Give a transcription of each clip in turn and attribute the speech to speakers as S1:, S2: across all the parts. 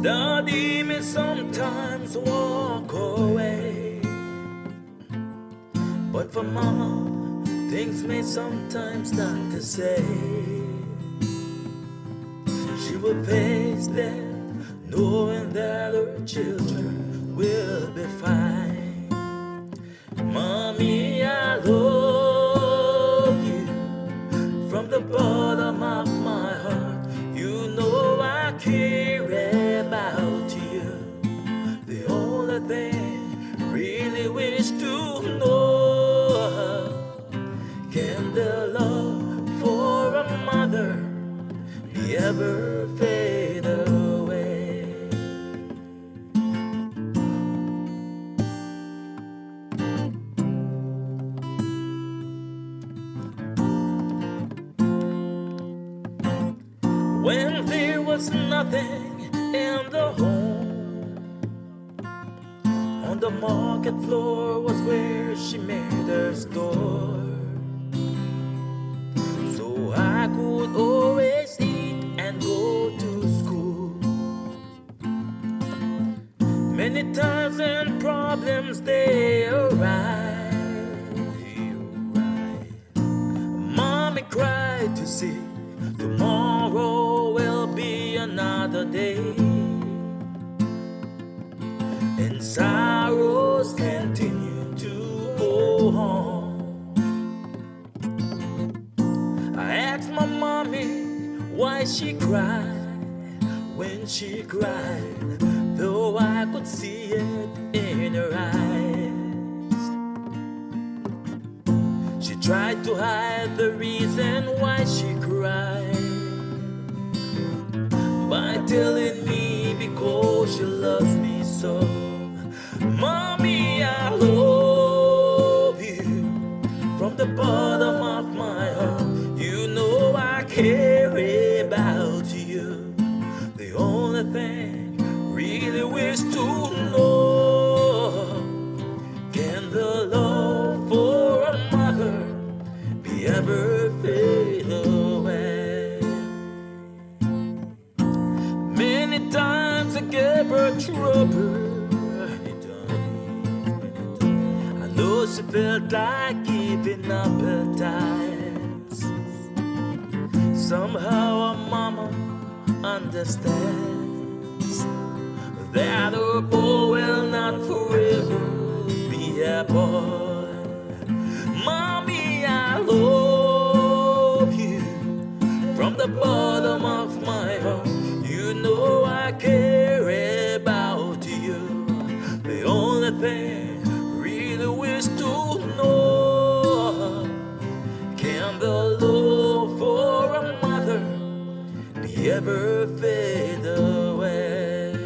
S1: Daddy may sometimes walk away, but for mama, things may sometimes not the same. She will face death, knowing that her children will be fine. Mommy, I love you from the bottom of my heart. You know I care about you. The only thing really wish to know, can the love for a mother be ever fade away? When there was nothing in the home, on the market floor was where she made her store, so I could always eat and go to school. Many times when problems they arise, Mommy cried to see tomorrow will be another day, and sorrows continue to go on. I asked my mommy why she cried when she cried, though I could see it in her eyes. She tried to hide the reason why she cried by telling me because she loves me so. Mommy, I love you from the bottom of my heart. You know I care about you. The only thing really wish to know, can the love for a mother be ever fade away? Many times I gave her trouble. I know she felt like giving up at times. Somehow her mama understands that her boy will not forever be a boy. Mommy, I love you from the bottom of my heart. You know I care about you. The only thing really wish to know, can the love for a mother be ever fade away?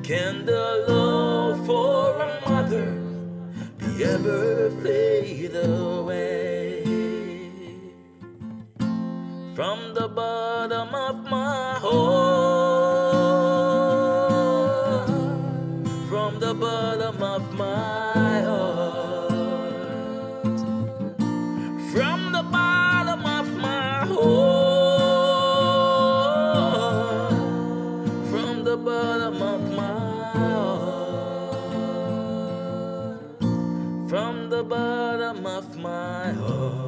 S1: Can the love for a mother be ever fade away? From the bottom of my heart, from the bottom of my heart, from the bottom of my heart, from the bottom of my heart, from the bottom of my heart.